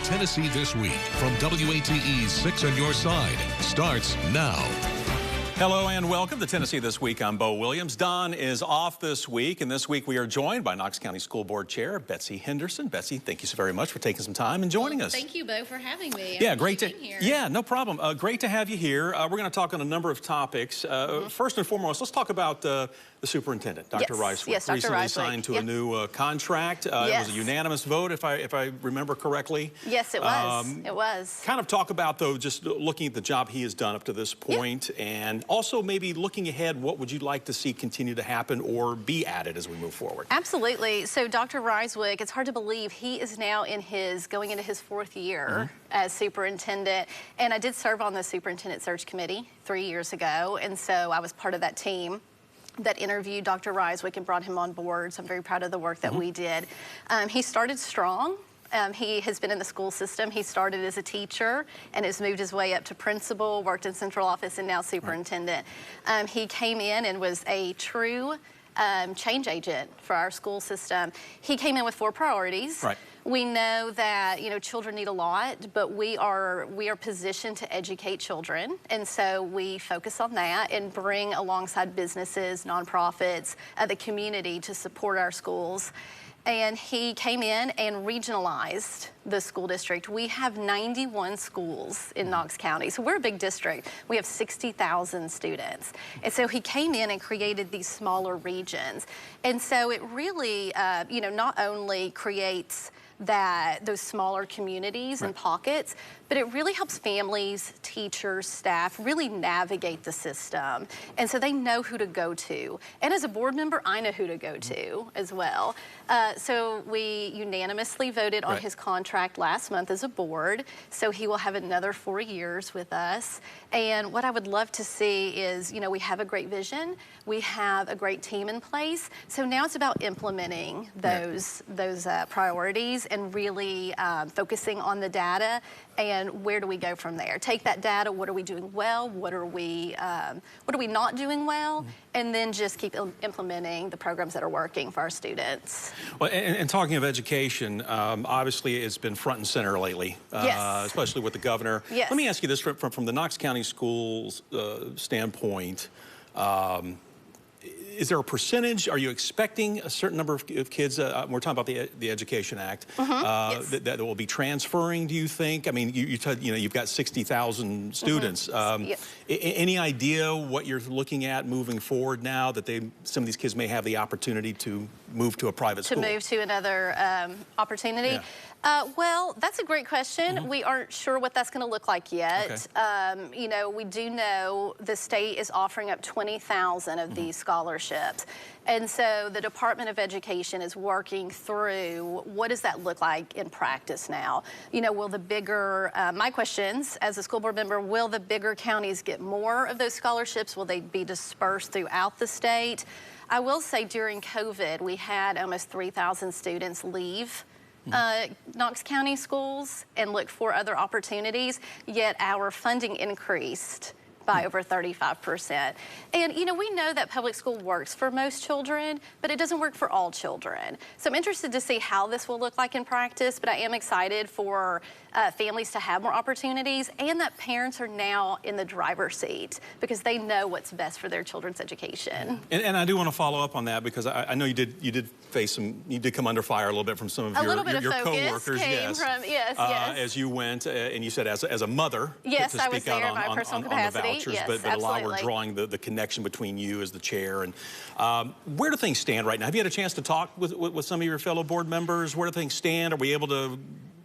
Tennessee This Week from WATE's 6 on Your Side starts now. Hello and welcome to Tennessee This Week. I'm Bo Williams. Don is off this week, and this week we are joined by Knox County School Board Chair Betsy Henderson. Betsy, thank you so very much for taking some time and joining us. Thank you, Bo, for having me. Yeah, great to here. Yeah, no problem. Great to have you here. We're going to talk on a number of topics. First and foremost, let's talk about the superintendent, Dr. Rice. Yes, Dr. Recently Rice signed to a new contract. It was a unanimous vote, if I remember correctly. Yes, it was. It was. Kind of talk about, though, just looking at the job he has done up to this point, and also maybe looking ahead, what would you like to see continue to happen or be added as we move forward? Absolutely. So Dr. Ryswick, it's hard to believe he is now going into his 4th year as superintendent. And I did serve on the superintendent search committee 3 years ago. And so I was part of that team that interviewed Dr. Ryswick and brought him on board. So I'm very proud of the work that we did. He started strong. He has been in the school system. He started as a teacher and has moved his way up to principal, worked in central office, and now superintendent. He came in and was a true change agent for our school system. He came in with 4 priorities. Right. We know that, you know, children need a lot, but we are positioned to educate children, and so we focus on that and bring alongside businesses, nonprofits, the community to support our schools. And he came in and regionalized the school district. We have 91 schools in Knox County, so we're a big district. We have 60,000 students. And so he came in and created these smaller regions. And so it really, you know, not only creates those smaller communities and pockets, but it really helps families, teachers, staff really navigate the system. And so they know who to go to. And as a board member, I know who to go to as well. So we unanimously voted on his contract last month as a board. So he will have another 4 years with us. And what I would love to see is, you know, we have a great vision. We have a great team in place. So now it's about implementing those priorities and really focusing on the data and where do we go from there. Take that data, what are we doing well, what are we not doing well, and then just keep implementing the programs that are working for our students. Well, and talking of education, obviously it's been front and center lately, especially with the governor. Yes. Let me ask you this from the Knox County Schools standpoint. Is there a percentage? Are you expecting a certain number of kids? We're talking about the Education Act that will be transferring. Do you think? I mean, you know, you've got 60,000 students. Any idea what you're looking at moving forward now that some of these kids may have the opportunity to move to a private school? To move to another opportunity. Well, that's a great question. We aren't sure what that's going to look like yet. You know, we do know the state is offering up 20,000 of these scholarships. And so the Department of Education is working through what does that look like in practice now? You know, will the bigger, my questions as a school board member, will the bigger counties get more of those scholarships? Will they be dispersed throughout the state? I will say during COVID, we had almost 3,000 students leave Knox County schools and look for other opportunities, yet our funding increased by over 35%. And, you know, we know that public school works for most children, but it doesn't work for all children. So I'm interested to see how this will look like in practice, but I am excited for families to have more opportunities and that parents are now in the driver's seat because they know what's best for their children's education. And I do want to follow up on that because I know you did come under fire a little bit from some of your co-workers. As you went, and you said as a mother, yes, to I was speak out there in my personal capacity. On the vouchers, yes, but a lot were drawing the connection between you as the chair. And where do things stand right now? Have you had a chance to talk with some of your fellow board members? Where do things stand? Are we able to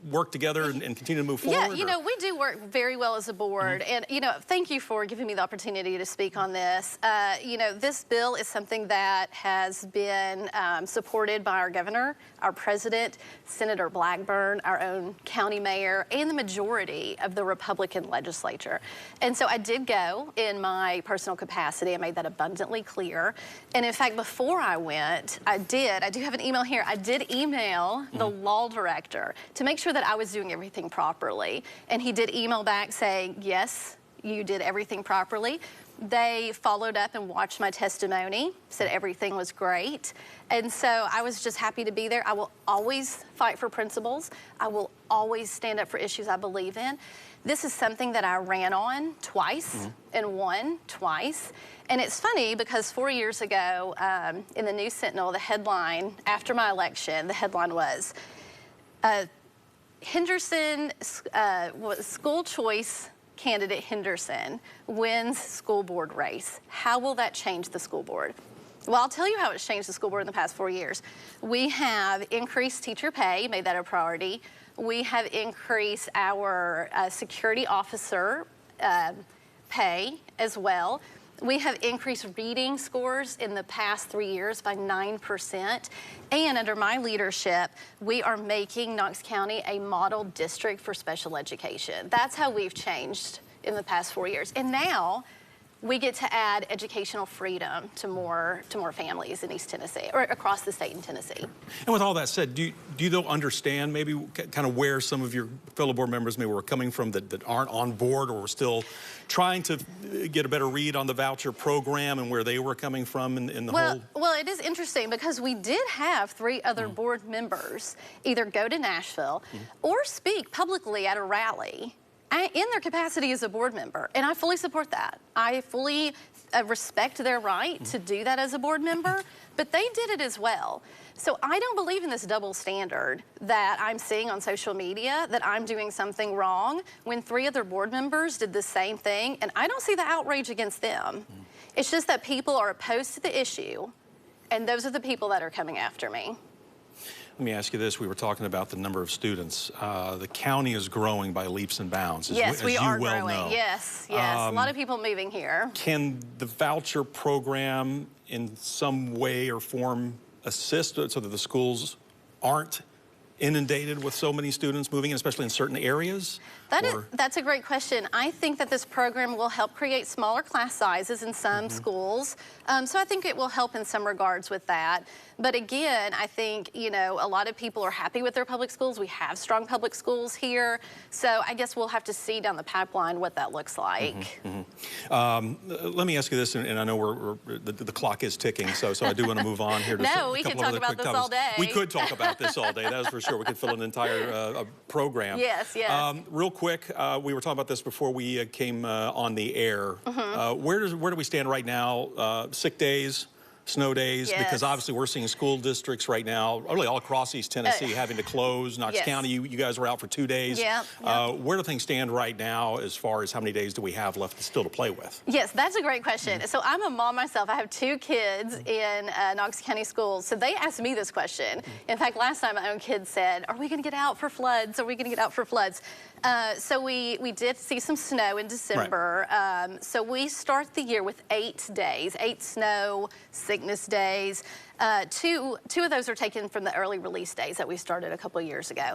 work together and continue to move forward? Yeah, you know, we do work very well as a board. And, you know, thank you for giving me the opportunity to speak on this. You know, this bill is something that has been supported by our governor, our president, Senator Blackburn, our own county mayor, and the majority of the Republican legislature. And so I did go in my personal capacity. I made that abundantly clear. And in fact, before I went, I do have an email here. I did email the law director to make sure that I was doing everything properly. And he did email back saying, yes, you did everything properly. They followed up and watched my testimony, said everything was great. And so I was just happy to be there. I will always fight for principles. I will always stand up for issues I believe in. This is something that I ran on twice and won twice. And it's funny because 4 years ago in the News Sentinel, the headline after my election, the headline was, Henderson, school choice candidate Henderson wins school board race. How will that change the school board? Well, I'll tell you how it's changed the school board in the past 4 years. We have increased teacher pay, made that a priority. We have increased our security officer pay as well. We have increased reading scores in the past 3 years by 9%. And under my leadership, we are making Knox County a model district for special education. That's how we've changed in the past 4 years. And now we get to add educational freedom to more families in East Tennessee, or across the state in Tennessee. And with all that said, do you though understand maybe kind of where some of your fellow board members maybe were coming from that aren't on board or were still trying to get a better read on the voucher program and where they were coming from in the whole? Well, it is interesting because we did have 3 other board members either go to Nashville or speak publicly at a rally in their capacity as a board member, and I fully support that. I fully respect their right to do that as a board member, but they did it as well. So I don't believe in this double standard that I'm seeing on social media, that I'm doing something wrong when 3 other board members did the same thing, and I don't see the outrage against them. It's just that people are opposed to the issue, and those are the people that are coming after me. Let me ask you this. We were talking about the number of students. The county is growing by leaps and bounds, as we are well growing. know. Yes, a lot of people moving here. Can the voucher program in some way or form assist so that the schools aren't inundated with so many students moving in, especially in certain areas? That's a great question. I think that this program will help create smaller class sizes in some schools. So I think it will help in some regards with that. But again, I think, you know, a lot of people are happy with their public schools. We have strong public schools here. So I guess we'll have to see down the pipeline what that looks like. Let me ask you this, and I know the clock is ticking, so I do want to move on here to No, we could talk about this all day. We could talk about this all day, that is for sure. We could fill an entire program. Yes. Real quick, we were talking about this before we came on the air. Where do we stand right now? Sick days, snow days, because obviously we're seeing school districts right now, really all across East Tennessee, having to close. Knox County, you guys were out for 2 days. Where do things stand right now as far as how many days do we have left still to play with? Yes, that's a great question. So I'm a mom myself. I have 2 kids in Knox County schools. So they asked me this question. In fact, last time my own kids said, are we going to get out for floods? Are we going to get out for floods? So we did see some snow in December. So we start the year with 8 days, 8 snow sickness days. Two of those are taken from the early release days that we started a couple of years ago.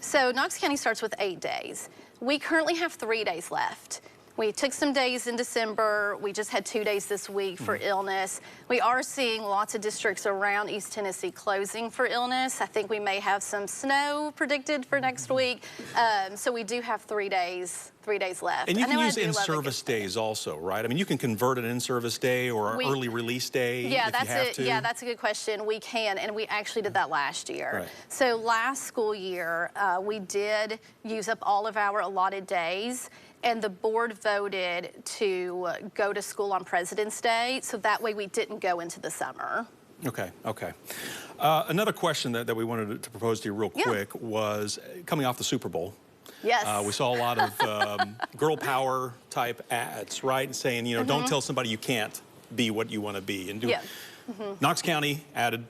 So Knox County starts with 8 days. We currently have 3 days left. We took some days in December. We just had 2 days this week for illness. We are seeing lots of districts around East Tennessee closing for illness. I think we may have some snow predicted for next week. So we do have 3 days left. And you can use in-service days also, right? I mean, you can convert an in-service day or an early release day if you have to. Yeah, that's a good question. We can, and we actually did that last year. So last school year, we did use up all of our allotted days, and the board voted to go to school on President's Day, so that way we didn't go into the summer. Okay. Another question that we wanted to propose to you real quick was coming off the Super Bowl. Yes. We saw a lot of girl power type ads, right? Saying, you know, don't tell somebody you can't be what you want to be. And Knox County added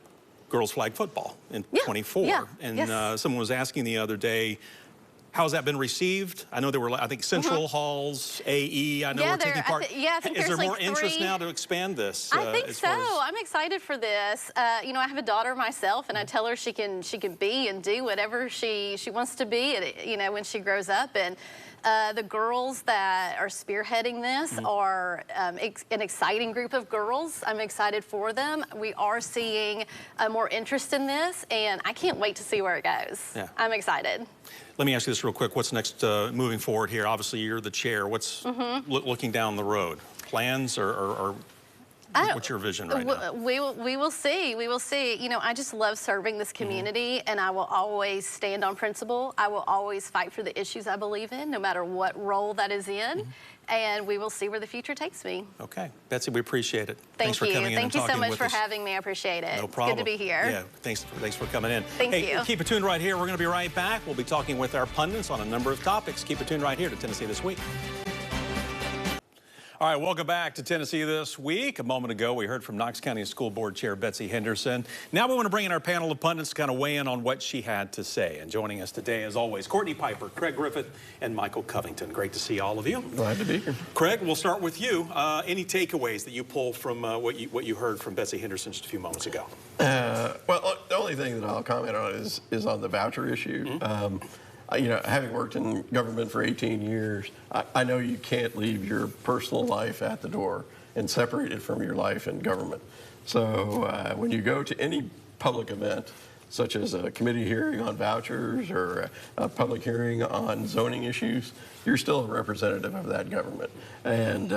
girls flag football in 24. And someone was asking the other day, how's that been received? I know there were, I think, Central Halls, AE, I know we're taking part. I think is there more like interest now to expand this? I think so. I'm excited for this. You know, I have a daughter myself, and I tell her she can be and do whatever she wants to be, you know, when she grows up. And the girls that are spearheading this are an exciting group of girls. I'm excited for them. We are seeing more interest in this, and I can't wait to see where it goes. I'm excited. Let me ask you this real quick. What's next moving forward here? Obviously, you're the chair. What's looking down the road? Plans or What's your vision right now? We will see. We will see. You know, I just love serving this community, and I will always stand on principle. I will always fight for the issues I believe in, no matter what role that is in. And we will see where the future takes me. Okay. Betsy, we appreciate it. Thanks for coming in and talking with us. Thank you so much for having me. I appreciate it. No problem. It's good to be here. Yeah, thanks for coming in. Thank you. Keep it tuned right here. We're going to be right back. We'll be talking with our pundits on a number of topics. Keep it tuned right here to Tennessee This Week. All right, welcome back to Tennessee This Week. A moment ago, we heard from Knox County School Board Chair Betsy Henderson. Now we want to bring in our panel of pundits to kind of weigh in on what she had to say. And joining us today, as always, Courtney Piper, Craig Griffith, and Michael Covington. Great to see all of you. Glad to be here. Craig, we'll start with you. Any takeaways that you pull from what you heard from Betsy Henderson just a few moments ago? Well, the only thing that I'll comment on is on the voucher issue. You know, having worked in government for 18 years, I know you can't leave your personal life at the door and separate it from your life in government. So when you go to any public event, such as a committee hearing on vouchers or a public hearing on zoning issues, you're still a representative of that government. And,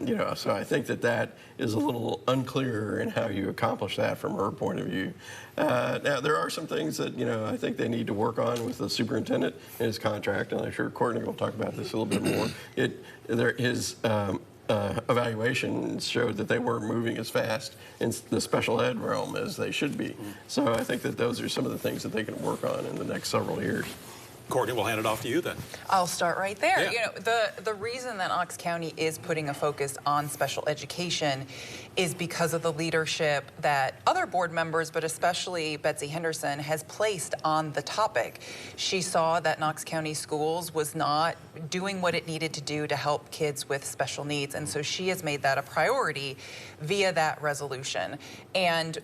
you know, so I think that is a little unclear in how you accomplish that from her point of view. Now, there are some things that, you know, I think they need to work on with the superintendent and his contract, and I'm sure Courtney will talk about this a little bit more. His evaluations showed that they weren't moving as fast in the special ed realm as they should be. So I think that those are some of the things that they can work on in the next several years. Courtney, we'll hand it off to you then. I'll start right there. Yeah. You know, the reason that Knox County is putting a focus on special education is because of the leadership that other board members, but especially Betsy Henderson, has placed on the topic. She saw that Knox County Schools was not doing what it needed to do to help kids with special needs, and so she has made that a priority via that resolution. And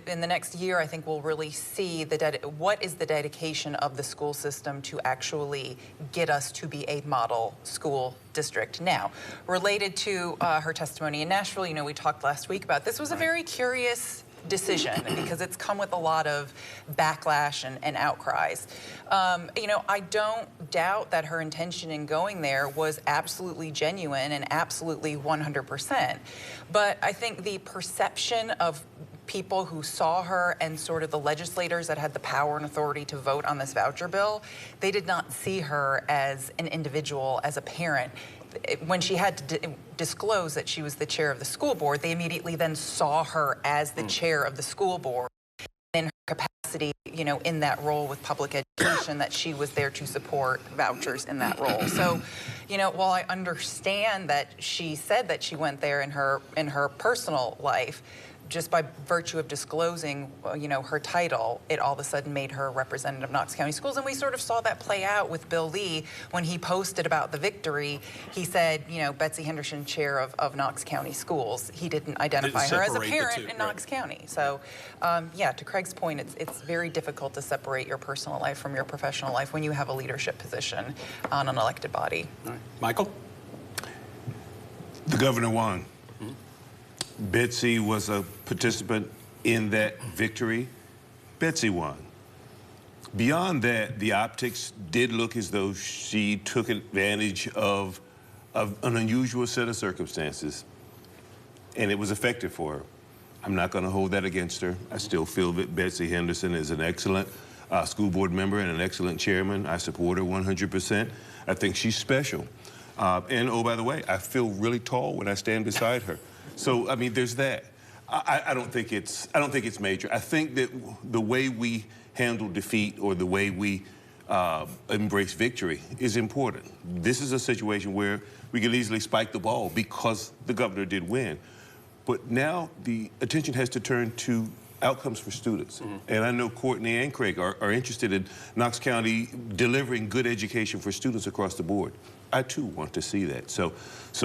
in the next year, I think we'll really see what is the dedication of the school system to actually get us to be a model school district. Now, related to her testimony in Nashville, you know, we talked last week about this was a very curious decision because it's come with a lot of backlash and outcries. You know, I don't doubt that her intention in going there was absolutely genuine and absolutely 100%. But I think the perception of people who saw her and sort of the legislators that had the power and authority to vote on this voucher bill, they did not see her as an individual, as a parent. When she had to disclose that she was the chair of the school board, they immediately then saw her as the chair of the school board. In her capacity, you know, in that role with public education, that she was there to support vouchers in that role. So, you know, while I understand that she said that she went there in her personal life, just by virtue of disclosing, you know, her title, it all of a sudden made her a representative of Knox County Schools. And we sort of saw that play out with Bill Lee when he posted about the victory. He said, you know, Betsy Henderson, chair of Knox County Schools. He didn't identify her as a parent in Knox County. So, yeah, to Craig's point, it's very difficult to separate your personal life from your professional life when you have a leadership position on an elected body. All right. Michael? The governor won. Betsy was a participant in that victory. Betsy won. Beyond that, the optics did look as though she took advantage of an unusual set of circumstances, and it was effective for her. I'm not going to hold that against her. I still feel that Betsy Henderson is an excellent school board member and an excellent chairman. I support her 100%. I think she's special. And oh, by the way, I feel really tall when I stand beside her. So, I mean, there's that. I don't think it's major. I think that the way we handle defeat or the way we embrace victory is important. This is a situation where we can easily spike the ball because the governor did win. But now the attention has to turn to outcomes for students. And I know Courtney and Craig are interested in Knox County delivering good education for students across the board. I too want to see that. So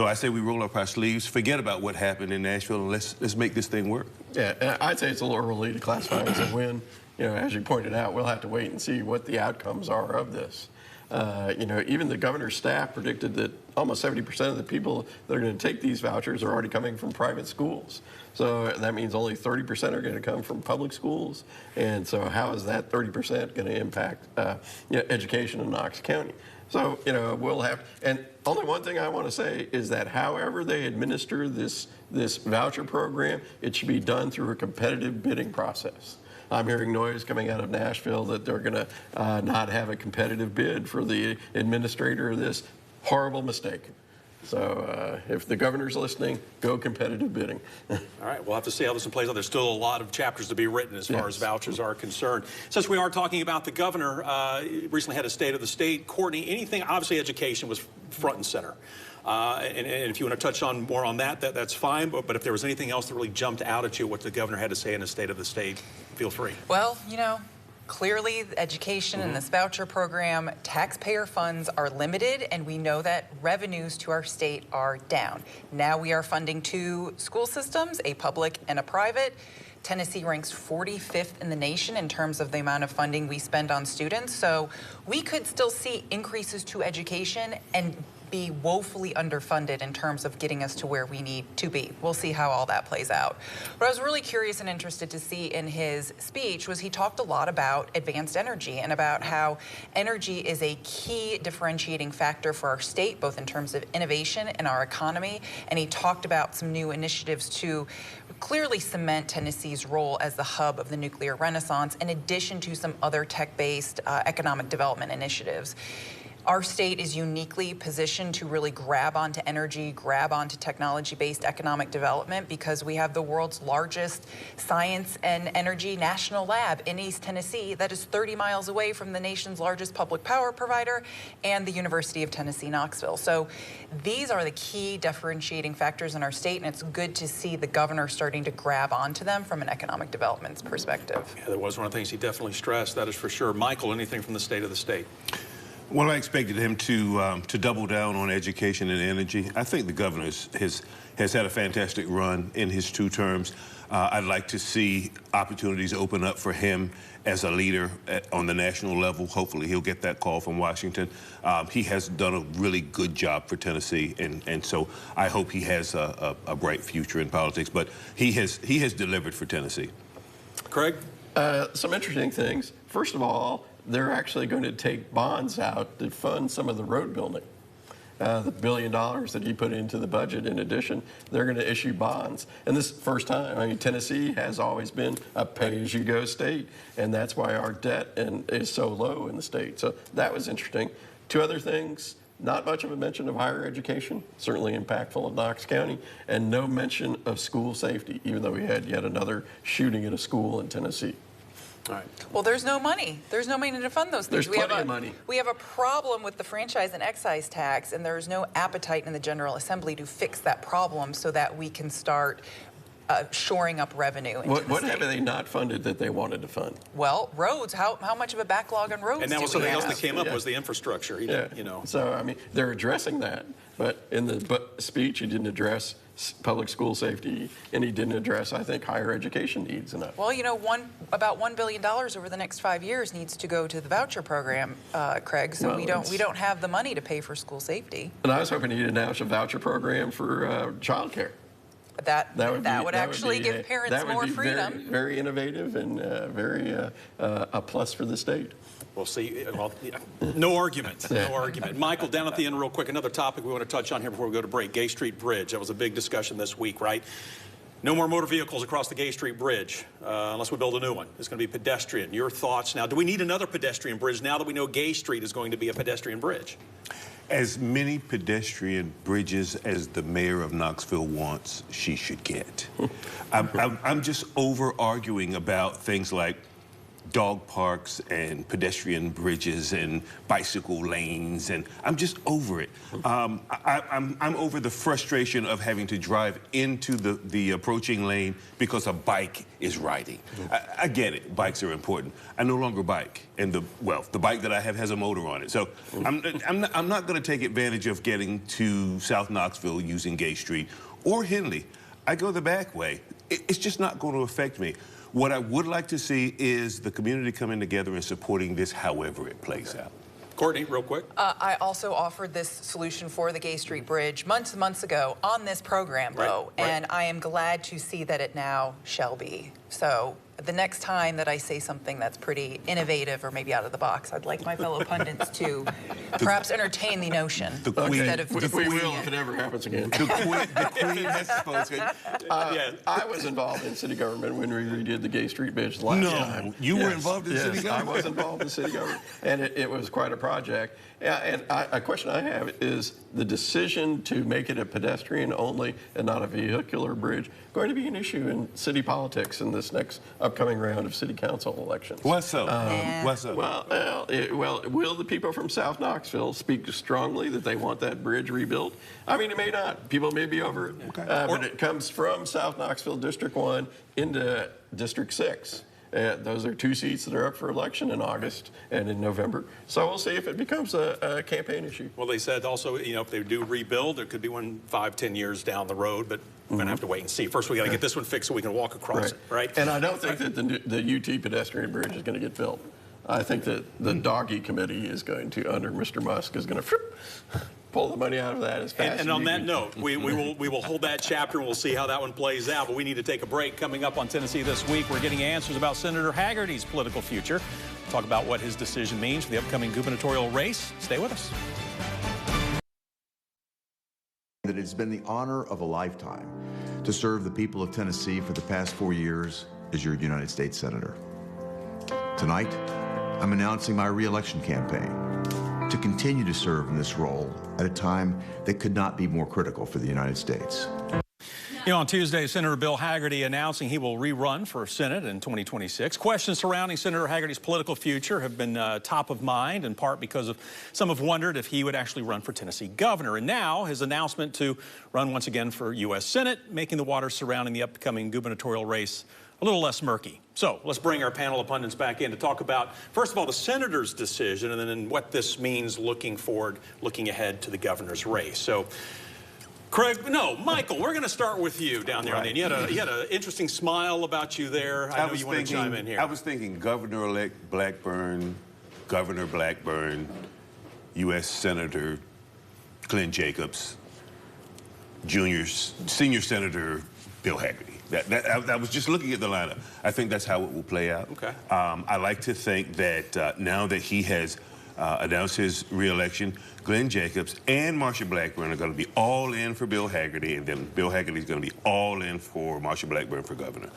I say we roll up our sleeves, forget about what happened in Nashville, and let's make this thing work. Yeah, and I'd say it's a little early to classify as a win. You know, as you pointed out, we'll have to wait and see what the outcomes are of this. You know, even the governor's staff predicted that almost 70% of the people that are going to take these vouchers are already coming from private schools. So that means only 30% are going to come from public schools. And so how is that 30% going to impact education in Knox County? So, you know, we'll have, and only one thing I want to say is that however they administer this voucher program, it should be done through a competitive bidding process. I'm hearing noise coming out of Nashville that they're going to not have a competitive bid for the administrator of this. Horrible mistake. So if the governor's listening, go competitive bidding. All right, we'll have to see how this plays out. There's still a lot of chapters to be written as far as vouchers are concerned. Since we are talking about the governor, recently had a State of the State. Courtney, anything, obviously education was front and center. And if you want to touch on more on that, that's fine. But if there was anything else that really jumped out at you, what the governor had to say in the State of the State, feel free. Well, you know, clearly, education and this voucher program, taxpayer funds are limited, and we know that revenues to our state are down. Now we are funding 2 school systems, a public and a private. Tennessee ranks 45th in the nation in terms of the amount of funding we spend on students. So we could still see increases to education and be woefully underfunded in terms of getting us to where we need to be. We'll see how all that plays out. What I was really curious and interested to see in his speech was he talked a lot about advanced energy and about how energy is a key differentiating factor for our state, both in terms of innovation and our economy. And he talked about some new initiatives to clearly cement Tennessee's role as the hub of the nuclear renaissance, in addition to some other tech-based economic development initiatives. Our state is uniquely positioned to really grab onto energy, grab onto technology-based economic development, because we have the world's largest science and energy national lab in East Tennessee that is 30 miles away from the nation's largest public power provider and the University of Tennessee, Knoxville. So these are the key differentiating factors in our state, and it's good to see the governor starting to grab onto them from an economic development perspective. Yeah, that was one of the things he definitely stressed, that is for sure. Michael, anything from the State of the State? Well, I expected him to double down on education and energy. I think the governor has had a fantastic run in his 2 terms. I'd like to see opportunities open up for him as a leader on the national level. Hopefully he'll get that call from Washington. He has done a really good job for Tennessee, and so I hope he has a bright future in politics. But he has delivered for Tennessee. Craig? Some interesting things. First of all, they're actually going to take bonds out to fund some of the road building. The $1 billion that he put into the budget, in addition, they're going to issue bonds. And this is the first time. I mean, Tennessee has always been a pay-as-you-go state, and that's why our debt is so low in the state. So that was interesting. 2 other things. Not much of a mention of higher education, certainly impactful in Knox County, and no mention of school safety, even though we had yet another shooting at a school in Tennessee. All right. Well, there's no money. There's no money to fund those things. There's plenty of money. We have a problem with the franchise and excise tax, and there's no appetite in the General Assembly to fix that problem so that we can start shoring up revenue into the What state. have they not funded that they wanted to fund? Well, roads. How much of a backlog on roads And that was do we something else have? that came up was the infrastructure. You know. So, I mean, they're addressing that, but in the speech, he didn't address public school safety, and he didn't address, I think, higher education needs enough. Well, you know, about $1 billion over the next 5 years needs to go to the voucher program, Craig. So Well, we don't have the money to pay for school safety. And I was hoping he'd announce a voucher program for childcare. That would actually give parents more freedom. Very, very innovative and very a plus for the state. We'll see. Well, no argument. No argument. Michael, down at the end real quick, another topic we want to touch on here before we go to break. Gay Street Bridge. That was a big discussion this week, right? No more motor vehicles across the Gay Street Bridge unless we build a new one. It's going to be pedestrian. Your thoughts now? Do we need another pedestrian bridge now that we know Gay Street is going to be a pedestrian bridge? As many pedestrian bridges as the mayor of Knoxville wants, she should get. I'm just over-arguing about things like dog parks and pedestrian bridges and bicycle lanes, and I'm just over it. I'm over the frustration of having to drive into the approaching lane because a bike is riding. I get it, bikes are important. I no longer bike, and the bike that I have has a motor on it. So I'm not going to take advantage of getting to South Knoxville using Gay Street or Henley. I go the back way. It's just not going to affect me. What I would like to see is the community coming together and supporting this however it plays out. Courtney, real quick. I also offered this solution for the Gay Street Bridge months ago on this program, though, and I am glad to see that it now shall be. So the next time that I say something that's pretty innovative or maybe out of the box, I'd like my fellow pundits to perhaps entertain the notion instead of we dismissing will it. if it ever happens again. The Queen has spoken. I was involved in city government when we redid the Gay Street Bridge last time. No, you were involved in city government? I was involved in city government, and it was quite a project. Yeah, and a question I have is the decision to make it a pedestrian only and not a vehicular bridge going to be an issue in city politics in this next upcoming round of city council elections? What's up? What's up? Well, will the people from South Knoxville speak strongly that they want that bridge rebuilt? I mean, it may not. People may be over it. Okay. But it comes from South Knoxville District 1 into District 6. Those are two seats that are up for election in August and in November. So we'll see if it becomes a campaign issue. Well, they said also, you know, if they do rebuild, there could be one 5-10 years down the road, but we're going to have to wait and see. First, we got to get this one fixed so we can walk across it, right? And I don't think that the UT pedestrian bridge is going to get built. I think that the doggy committee is going to, under Mr. Musk, is going to pull the money out of that as fast as And on that note, we will hold that chapter and we'll see how that one plays out. But we need to take a break. Coming up on Tennessee This Week, we're getting answers about Senator Hagerty's political future. We'll talk about what his decision means for the upcoming gubernatorial race. Stay with us. That it's been the honor of a lifetime to serve the people of Tennessee for the past 4 years as your United States Senator. Tonight, I'm announcing my re-election campaign to continue to serve in this role at a time that could not be more critical for the United States. You know, on Tuesday, Senator Bill Hagerty announcing he will rerun for Senate in 2026. Questions surrounding Senator Hagerty's political future have been top of mind, in part because some have wondered if he would actually run for Tennessee governor. And now his announcement to run once again for U.S. Senate, making the waters surrounding the upcoming gubernatorial race a little less murky. So let's bring our panel of pundits back in to talk about, first of all, the senator's decision and then what this means looking forward, looking ahead to the governor's race. So, Michael, we're going to start with you down there. Right. You had an interesting smile about you there. I know you want to chime in here. I was thinking Governor-elect Blackburn, Governor Blackburn, U.S. Senator Glenn Jacobs, Senior Senator Bill Hagerty. I was just looking at the lineup. I think that's how it will play out. Okay. I like to think that now that he has announced his re-election, Glenn Jacobs and Marsha Blackburn are going to be all in for Bill Hagerty, and then Bill Hagerty is going to be all in for Marsha Blackburn for governor.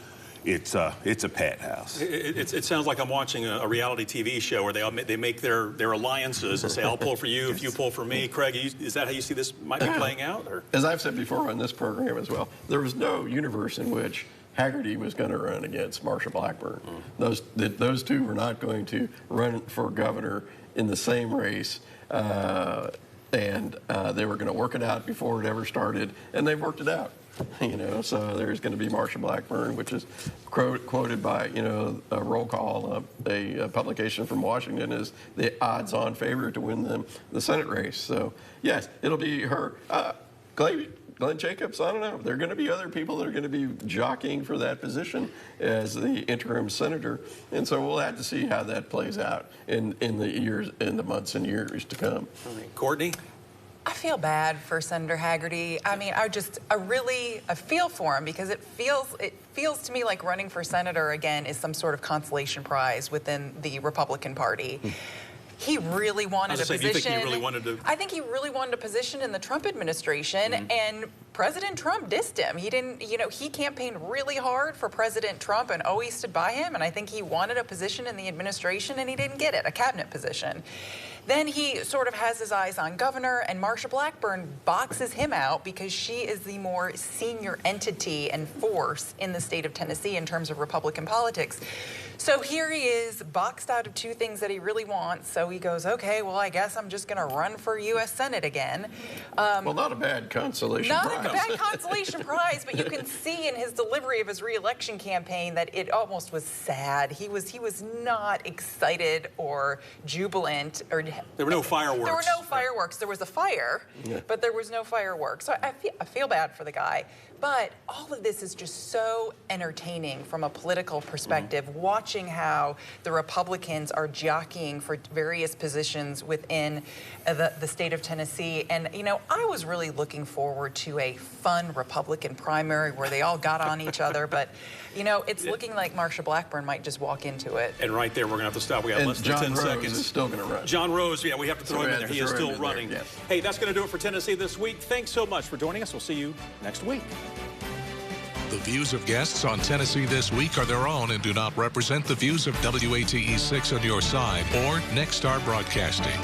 It's a pat house. It sounds like I'm watching a reality TV show where they make their alliances and say, I'll pull for you if you pull for me. Craig, is that how you see this might be playing out? Or? As I've said before on this program as well, there was no universe in which Hagerty was going to run against Marsha Blackburn. Those two were not going to run for governor in the same race. And they were going to work it out before it ever started, and they've worked it out. You know, so there's going to be Marsha Blackburn, which is quoted by, you know, a roll call, a publication from Washington as the odds-on favorite to win the Senate race. So, yes, it'll be her. Glenn Jacobs, I don't know. There are going to be other people that are going to be jockeying for that position as the interim senator. And so we'll have to see how that plays out in the months and years to come. Courtney? I feel bad for Senator Hagerty. I mean, I feel for him because it feels to me like running for senator again is some sort of consolation prize within the Republican Party. He really wanted a position. You think he really wanted to? I think he really wanted a position in the Trump administration, and President Trump dissed him. He didn't, you know, he campaigned really hard for President Trump and always stood by him, and I think he wanted a position in the administration, and he didn't get it, a cabinet position. Then he sort of has his eyes on governor, and Marsha Blackburn boxes him out because she is the more senior entity and force in the state of Tennessee in terms of Republican politics. So here he is, boxed out of two things that he really wants. So he goes, okay, well, I guess I'm just going to run for U.S. Senate again. Well, not a bad consolation prize. Not a bad consolation prize, but you can see in his delivery of his re-election campaign that it almost was sad. He was not excited or jubilant. Or there were no fireworks. There were no fireworks. There was a fire, but there was no fireworks. So I feel bad for the guy. But all of this is just so entertaining from a political perspective, watching how the Republicans are jockeying for various positions within the state of Tennessee. And, you know, I was really looking forward to a fun Republican primary where they all got on each other. But, you know, it's looking like Marsha Blackburn might just walk into it. And right there, we're going to have to stop. We got less than John 10 Rose seconds. is still going to run. John Rose, yeah, we have to throw him in there. He is still running. Yes. Hey, that's going to do it for Tennessee this week. Thanks so much for joining us. We'll see you next week. The views of guests on Tennessee This Week are their own and do not represent the views of WATE 6 on your side or Next Star Broadcasting.